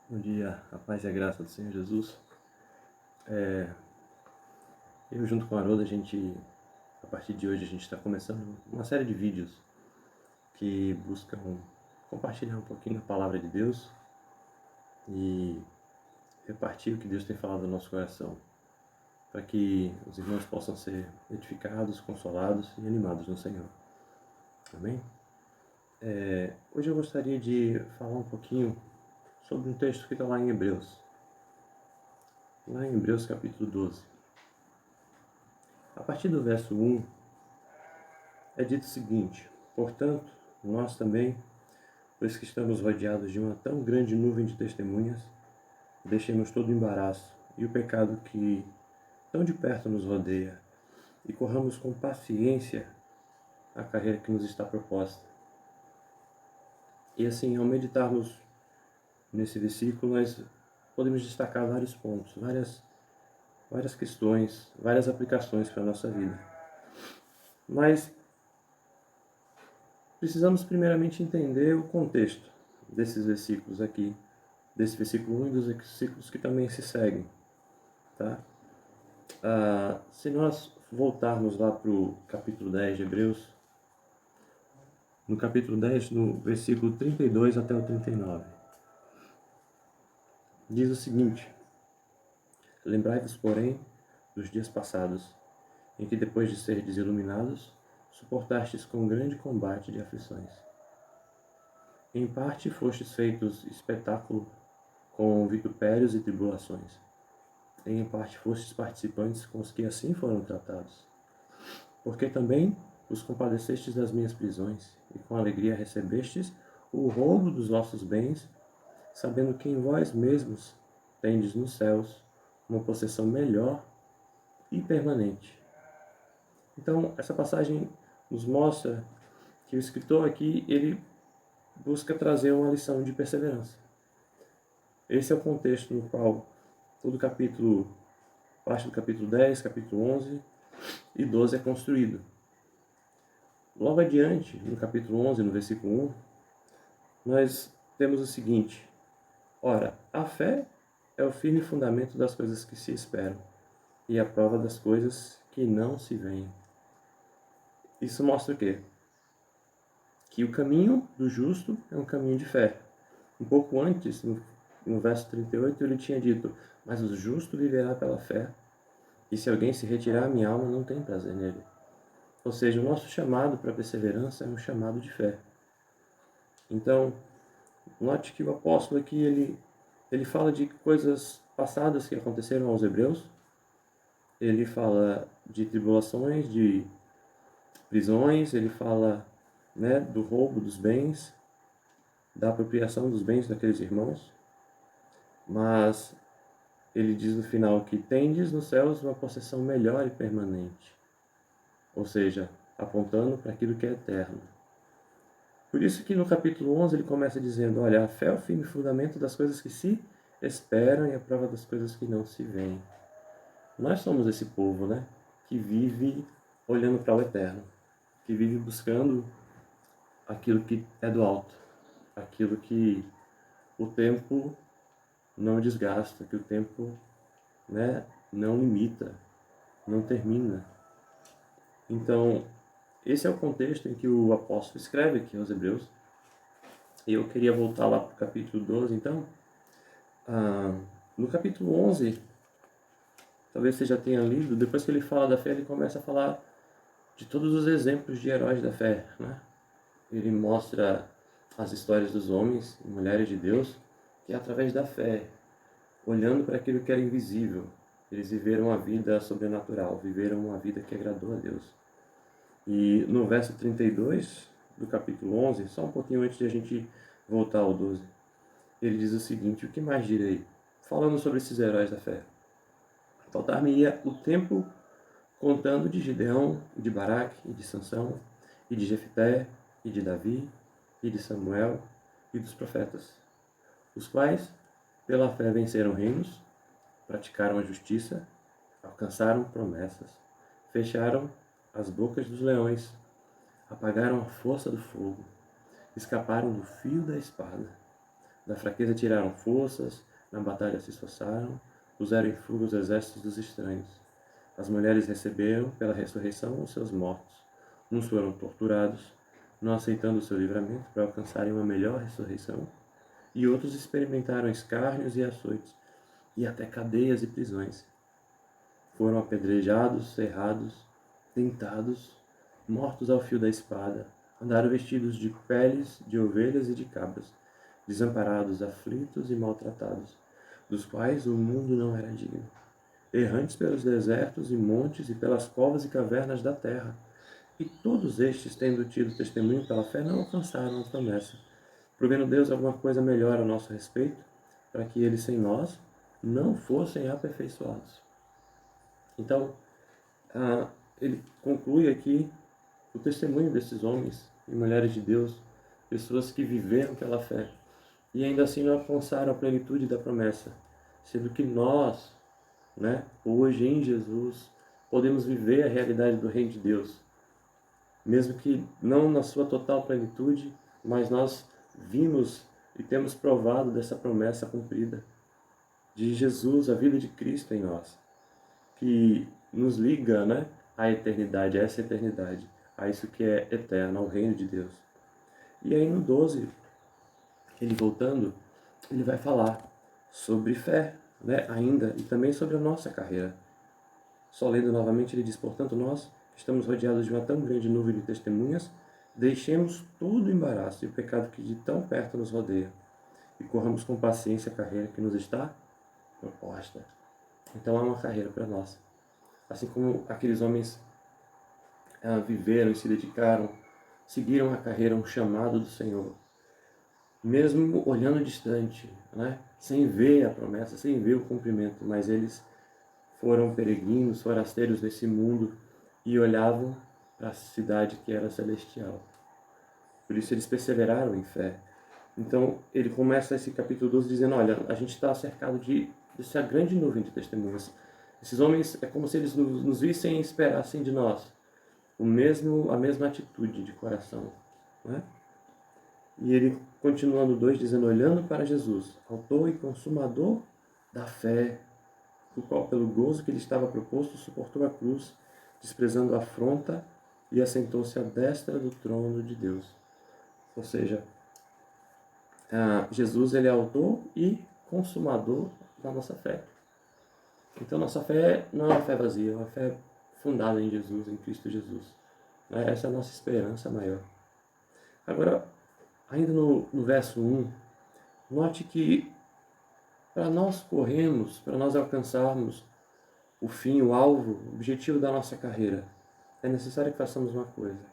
Bom dia, a paz e a graça do Senhor Jesus. Eu junto com a Haroldo, a partir de hoje, a gente está começando uma série de vídeos que buscam compartilhar um pouquinho da palavra de Deus e repartir o que Deus tem falado no nosso coração, para que os irmãos possam ser edificados, consolados e animados no Senhor. Amém? Hoje eu gostaria de falar um pouquinho sobre um texto que está lá em Hebreus. Lá em Hebreus capítulo 12. A partir do verso 1, é dito o seguinte: portanto, nós também, pois que estamos rodeados de uma tão grande nuvem de testemunhas, deixemos todo o embaraço e o pecado que tão de perto nos rodeia, e corramos com paciência a carreira que nos está proposta. E assim, ao meditarmos nesse versículo, nós podemos destacar vários pontos, várias questões, várias aplicações para a nossa vida. Mas precisamos primeiramente entender o contexto desses versículos aqui, desse versículo 1 e dos versículos que também se seguem. Tá? Se nós voltarmos lá para o capítulo 10 de Hebreus, no capítulo 10, no versículo 32 até o 39, diz o seguinte: lembrai-vos, porém, dos dias passados, em que depois de serdes iluminados, suportastes com grande combate de aflições. Em parte fostes feitos espetáculo com vitupérios e tribulações. Em parte fostes participantes com os que assim foram tratados. Porque também os compadecestes das minhas prisões, e com alegria recebestes o roubo dos vossos bens, sabendo que em vós mesmos tendes nos céus uma possessão melhor e permanente. Então, essa passagem nos mostra que o escritor aqui, ele busca trazer uma lição de perseverança. Esse é o contexto no qual todo capítulo, parte do capítulo 10, capítulo 11 e 12 é construído. Logo adiante, no capítulo 11, no versículo 1, nós temos o seguinte: ora, a fé é o firme fundamento das coisas que se esperam e a prova das coisas que não se veem. Isso mostra o quê? Que o caminho do justo é um caminho de fé. Um pouco antes, no verso 38, ele tinha dito: mas o justo viverá pela fé, e se alguém se retirar, minha alma não tem prazer nele. Ou seja, o nosso chamado para perseverança é um chamado de fé. Então, note que o apóstolo aqui, ele fala de coisas passadas que aconteceram aos hebreus. Ele fala de tribulações, de prisões, ele fala, né, do roubo dos bens, da apropriação dos bens daqueles irmãos. Mas ele diz no final que tendes nos céus uma possessão melhor e permanente. Ou seja, apontando para aquilo que é eterno. Por isso que no capítulo 11 ele começa dizendo: olha, a fé é o firme fundamento das coisas que se esperam e a prova das coisas que não se veem. Nós somos esse povo, né, que vive olhando para o eterno, que vive buscando aquilo que é do alto, aquilo que o tempo não desgasta, que o tempo, né, não limita, não termina. Então, esse é o contexto em que o apóstolo escreve aqui aos Hebreus. E eu queria voltar lá para o capítulo 12, então. No capítulo 11, talvez você já tenha lido, depois que ele fala da fé, ele começa a falar de todos os exemplos de heróis da fé, né? Ele mostra as histórias dos homens e mulheres de Deus, que através da fé, olhando para aquilo que era invisível, eles viveram uma vida sobrenatural, viveram uma vida que agradou a Deus. E no verso 32 do capítulo 11, só um pouquinho antes de a gente voltar ao 12, ele diz o seguinte: o que mais direi? Falando sobre esses heróis da fé. Faltar-me-ia o tempo contando de Gideão, e de Baraque, e de Sansão, e de Jefté, e de Davi, e de Samuel, e dos profetas, os quais, pela fé, venceram reinos, praticaram a justiça, alcançaram promessas, fecharam as bocas dos leões, apagaram a força do fogo, escaparam do fio da espada, Da fraqueza tiraram forças, na batalha se esforçaram, puseram em fuga os exércitos dos estranhos. As mulheres receberam, pela ressurreição, os seus mortos. Uns foram torturados, não aceitando o seu livramento para alcançarem uma melhor ressurreição, e outros experimentaram escárnios e açoites, e até cadeias e prisões. Foram apedrejados, serrados, tentados, mortos ao fio da espada, andaram vestidos de peles de ovelhas e de cabras, desamparados, aflitos e maltratados, dos quais o mundo não era digno, errantes pelos desertos e montes e pelas covas e cavernas da terra. E todos estes, tendo tido testemunho pela fé, não alcançaram a promessa, provendo Deus alguma coisa melhor a nosso respeito, para que eles sem nós não fossem aperfeiçoados. Então, ele conclui aqui o testemunho desses homens e mulheres de Deus, pessoas que viveram pela fé e ainda assim não alcançaram a plenitude da promessa, sendo que nós, hoje em Jesus, podemos viver a realidade do Reino de Deus, mesmo que não na sua total plenitude, mas nós vimos e temos provado dessa promessa cumprida de Jesus, a vida de Cristo em nós, que nos liga, à eternidade, a essa eternidade, a isso que é eterno, ao reino de Deus. E aí no 12, ele voltando, ele vai falar sobre fé, ainda, e também sobre a nossa carreira. Só lendo novamente, ele diz: portanto, nós estamos rodeados de uma tão grande nuvem de testemunhas, deixemos todo o embaraço e o pecado que de tão perto nos rodeia, e corramos com paciência a carreira que nos está proposta. Então há uma carreira para nós. Assim como aqueles homens viveram e se dedicaram, seguiram a carreira, um chamado do Senhor, mesmo olhando distante, sem ver a promessa, sem ver o cumprimento, mas eles foram peregrinos, forasteiros nesse mundo e olhavam para a cidade que era celestial. Por isso eles perseveraram em fé. Então ele começa esse capítulo 12 dizendo: olha, a gente está cercado dessa grande nuvem de testemunhas. Esses homens é como se eles nos vissem e esperassem de nós a mesma atitude de coração. E ele continua no 2 dizendo: olhando para Jesus, autor e consumador da fé, o qual pelo gozo que lhe estava proposto suportou a cruz, desprezando a afronta, e assentou-se à destra do trono de Deus. Ou seja, Jesus, ele é autor e consumador da nossa fé. Então nossa fé não é uma fé vazia, é uma fé fundada em Jesus, em Cristo Jesus. Essa é a nossa esperança maior. Agora, ainda no verso 1, note que para nós corrermos, para nós alcançarmos o fim, o alvo, o objetivo da nossa carreira, é necessário que façamos uma coisa: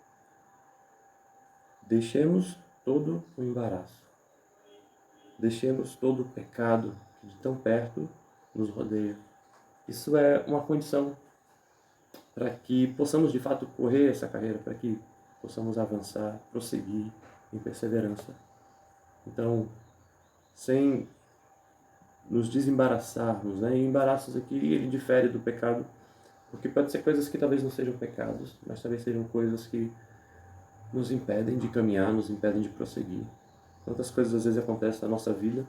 deixemos todo o embaraço, deixemos todo o pecado que de tão perto nos rodeia. Isso é uma condição para que possamos de fato correr essa carreira, para que possamos avançar, prosseguir em perseverança. Então, sem nos desembaraçarmos, E embaraços aqui, ele difere do pecado, porque pode ser coisas que talvez não sejam pecados, mas talvez sejam coisas que nos impedem de caminhar, nos impedem de prosseguir. Quantas coisas às vezes acontecem na nossa vida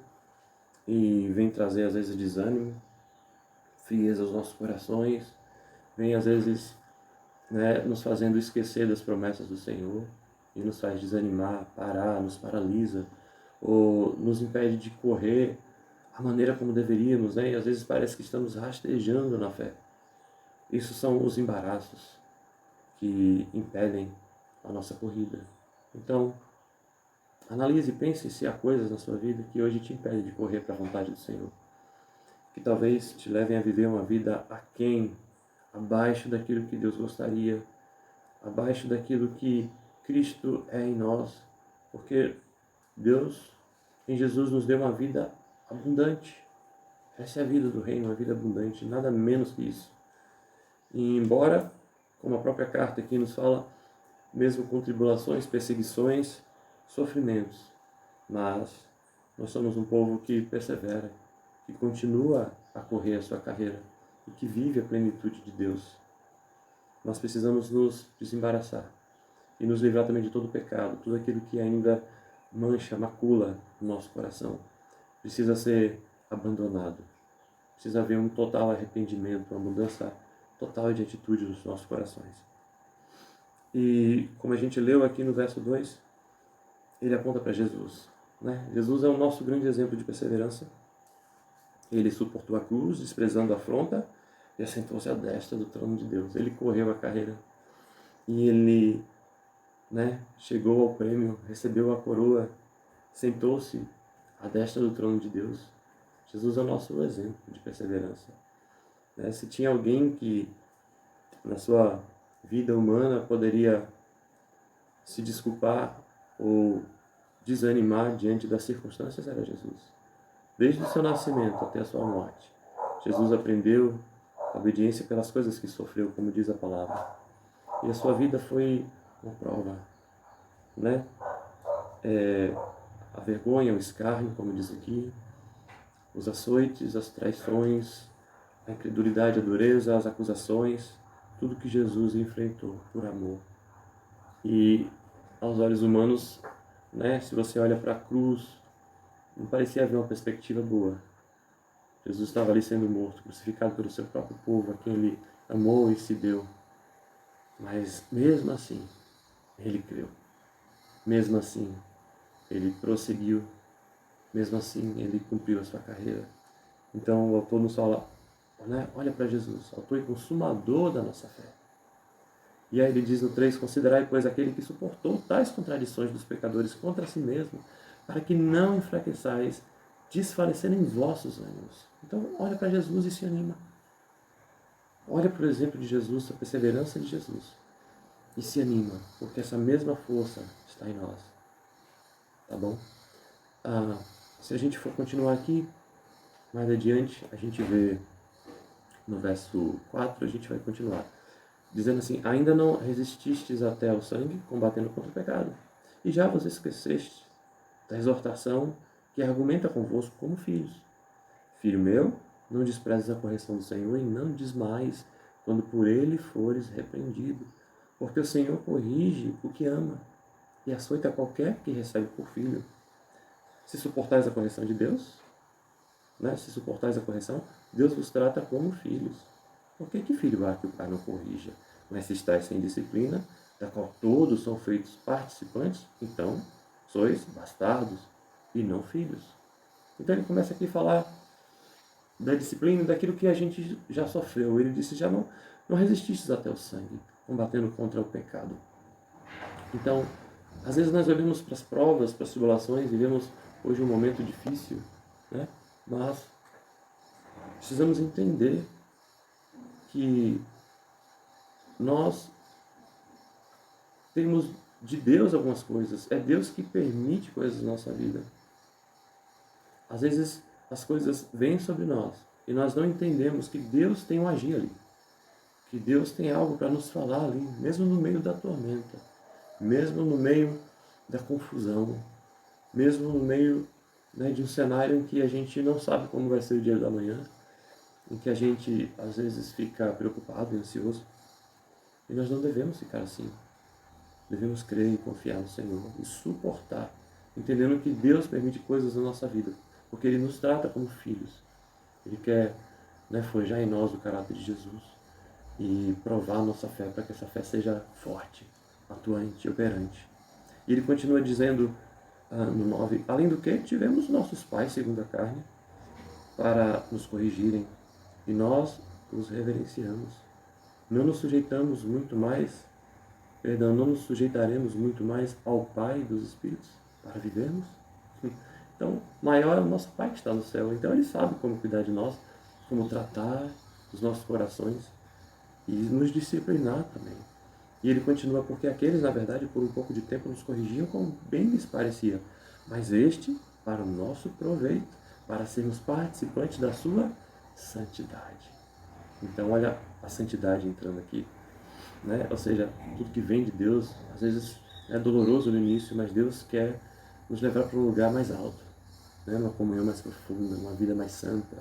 e vem trazer às vezes desânimo, frieza aos nossos corações, vem às vezes nos fazendo esquecer das promessas do Senhor e nos faz desanimar, parar, nos paralisa, ou nos impede de correr a maneira como deveríamos, e às vezes parece que estamos rastejando na fé. Isso são os embaraços que impedem a nossa corrida. Então, analise e pense se há coisas na sua vida que hoje te impedem de correr para a vontade do Senhor, que talvez te levem a viver uma vida aquém, abaixo daquilo que Deus gostaria, abaixo daquilo que Cristo é em nós, porque Deus, em Jesus, nos deu uma vida abundante. Essa é a vida do reino, uma vida abundante, nada menos que isso. E embora, como a própria carta aqui nos fala, mesmo com tribulações, perseguições, sofrimentos, mas nós somos um povo que persevera, que continua a correr a sua carreira e que vive a plenitude de Deus. Nós precisamos nos desembaraçar e nos livrar também de todo o pecado, tudo aquilo que ainda mancha, macula no nosso coração precisa ser abandonado. Precisa haver um total arrependimento, uma mudança total de atitude nos nossos corações. E como a gente leu aqui no verso 2, ele aponta para Jesus, né? Jesus é o nosso grande exemplo de perseverança. Ele suportou a cruz, desprezando a afronta, e assentou-se à destra do trono de Deus. Ele correu a carreira e ele, né, chegou ao prêmio, recebeu a coroa, sentou-se à destra do trono de Deus. Jesus é o nosso exemplo de perseverança. Né? Se tinha alguém que na sua vida humana poderia se desculpar ou desanimar diante das circunstâncias, era Jesus. Desde o seu nascimento até a sua morte, Jesus aprendeu a obediência pelas coisas que sofreu, como diz a palavra. E a sua vida foi uma prova, né? A vergonha, o escárnio, como diz aqui, os açoites, as traições, a incredulidade, a dureza, as acusações, tudo que Jesus enfrentou por amor. E aos olhos humanos, né, se você olha para a cruz, não parecia haver uma perspectiva boa. Jesus estava ali sendo morto, crucificado pelo seu próprio povo, a quem ele amou e se deu. Mas mesmo assim, ele creu. Mesmo assim, ele prosseguiu. Mesmo assim, ele cumpriu a sua carreira. Então o autor nos fala, né, olha para Jesus, autor e consumador da nossa fé. E aí ele diz no 3, considerai, pois, aquele que suportou tais contradições dos pecadores contra si mesmo, para que não enfraqueçais, desfalecerem em vossos ânimos. Então, olha para Jesus e se anima. Olha para o exemplo de Jesus, a perseverança de Jesus, e se anima, porque essa mesma força está em nós. Tá bom? Se a gente for continuar aqui, mais adiante, a gente vê no verso 4, a gente vai continuar. Dizendo assim, ainda não resististes até ao sangue, combatendo contra o pecado. E já vos esquecestes da exortação que argumenta convosco como filhos. Filho meu, não desprezes a correção do Senhor e não desmaies quando por ele fores repreendido. Porque o Senhor corrige o que ama e açoita qualquer que recebe por filho. Se suportais a correção de Deus, né? Se suportais a correção, Deus vos trata como filhos. Por que filho há que o pai não corrija? Mas se estáis sem disciplina, da qual todos são feitos participantes, então sois bastardos e não filhos. Então ele começa aqui a falar da disciplina, daquilo que a gente já sofreu. Ele disse, já não resististes até o sangue, combatendo contra o pecado. Então, às vezes nós olhamos para as provas, para as tribulações, e vemos hoje um momento difícil, né? Mas precisamos entender que nós temos de Deus algumas coisas. É Deus que permite coisas na nossa vida. Às vezes as coisas vêm sobre nós e nós não entendemos que Deus tem um agir ali. Que Deus tem algo para nos falar ali, mesmo no meio da tormenta, mesmo no meio da confusão, mesmo no meio, né, de um cenário em que a gente não sabe como vai ser o dia da manhã, em que a gente às vezes fica preocupado e ansioso. E nós não devemos ficar assim. Devemos crer e confiar no Senhor e suportar, entendendo que Deus permite coisas na nossa vida, porque Ele nos trata como filhos. Ele quer, né, forjar em nós o caráter de Jesus e provar a nossa fé, para que essa fé seja forte, atuante, operante. E ele continua dizendo no 9, além do que tivemos nossos pais, segundo a carne, para nos corrigirem, e nós os reverenciamos. Não nos sujeitamos muito mais, não nos sujeitaremos muito mais ao Pai dos Espíritos para vivermos? Então, maior é o nosso Pai que está no céu. Então, Ele sabe como cuidar de nós, como tratar os nossos corações e nos disciplinar também. E Ele continua, porque aqueles, na verdade, por um pouco de tempo nos corrigiam como bem lhes parecia, mas este para o nosso proveito, para sermos participantes da sua santidade. Então, olha a santidade entrando aqui, né? Ou seja, tudo que vem de Deus, às vezes é doloroso no início, mas Deus quer nos levar para um lugar mais alto, né? Uma comunhão mais profunda, uma vida mais santa.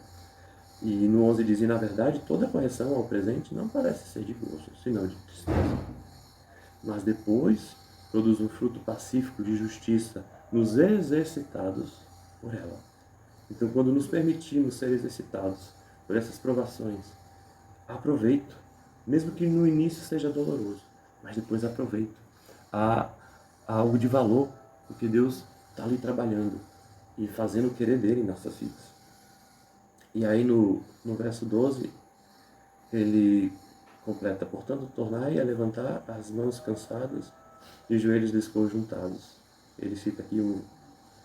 E no 11 diz, e na verdade, toda correção ao presente não parece ser de gozo, senão de tristeza. Mas depois produz um fruto pacífico de justiça nos exercitados por ela. Então, quando nos permitimos ser exercitados por essas provações, aproveito, mesmo que no início seja doloroso, mas depois aproveito. Há algo de valor, porque Deus está ali trabalhando e fazendo o querer dele em nossas vidas. E aí no verso 12, ele completa: portanto, tornai a levantar as mãos cansadas e os joelhos desconjuntados. Ele cita aqui o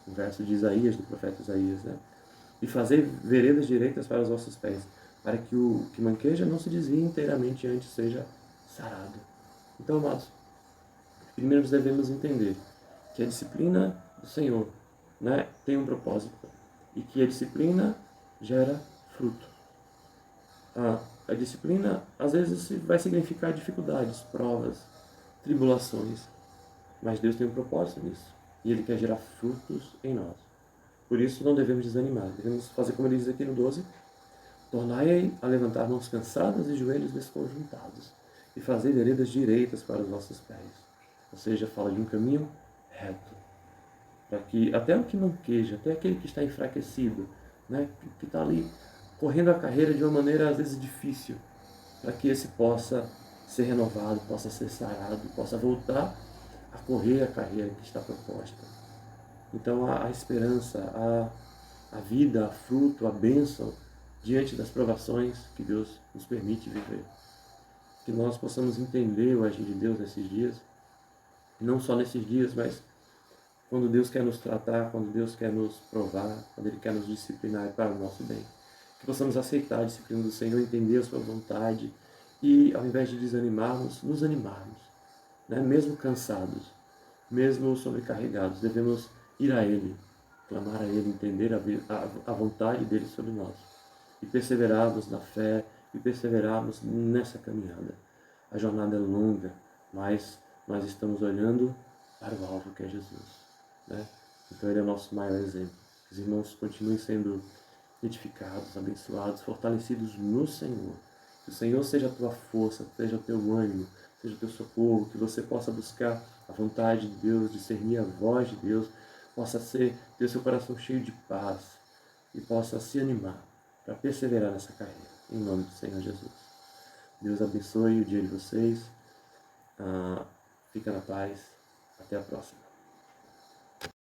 verso de Isaías, do profeta Isaías, né? E fazer veredas direitas para os vossos pés, para que o que manqueja não se desvie inteiramente e antes seja sarado. Então, amados, primeiro nós devemos entender que a disciplina do Senhor, né, tem um propósito e que a disciplina gera fruto. A disciplina às vezes vai significar dificuldades, provas, tribulações, mas Deus tem um propósito nisso e Ele quer gerar frutos em nós. Por isso não devemos desanimar, devemos fazer como ele diz aqui no 12: tornai a levantar mãos cansadas e joelhos desconjuntados, e fazer veredas direitas para os vossos pés. Ou seja, fala de um caminho reto, para que até o que não queja, até aquele que está enfraquecido, né, que está ali correndo a carreira de uma maneira às vezes difícil, para que esse possa ser renovado, possa ser sarado, possa voltar a correr a carreira que está proposta. Então a esperança, a vida, a fruto, a bênção diante das provações que Deus nos permite viver. Que nós possamos entender o agir de Deus nesses dias, não só nesses dias, mas quando Deus quer nos tratar, quando Deus quer nos provar, quando Ele quer nos disciplinar para o nosso bem. Que possamos aceitar a disciplina do Senhor, entender a sua vontade e, ao invés de desanimarmos, nos animarmos, né? Mesmo cansados, mesmo sobrecarregados, devemos ir a Ele, clamar a Ele, entender a vontade dEle sobre nós e perseverarmos na fé e perseverarmos nessa caminhada. A jornada é longa, mas nós estamos olhando para o alvo, que é Jesus, né? Então Ele é o nosso maior exemplo. Que os irmãos continuem sendo edificados, abençoados, fortalecidos no Senhor. Que o Senhor seja a tua força, seja o teu ânimo, seja o teu socorro, que você possa buscar a vontade de Deus, discernir a voz de Deus, possa ter seu coração cheio de paz e possa se animar para perseverar nessa carreira. Em nome do Senhor Jesus. Deus abençoe o dia de vocês. Fica na paz. Até a próxima.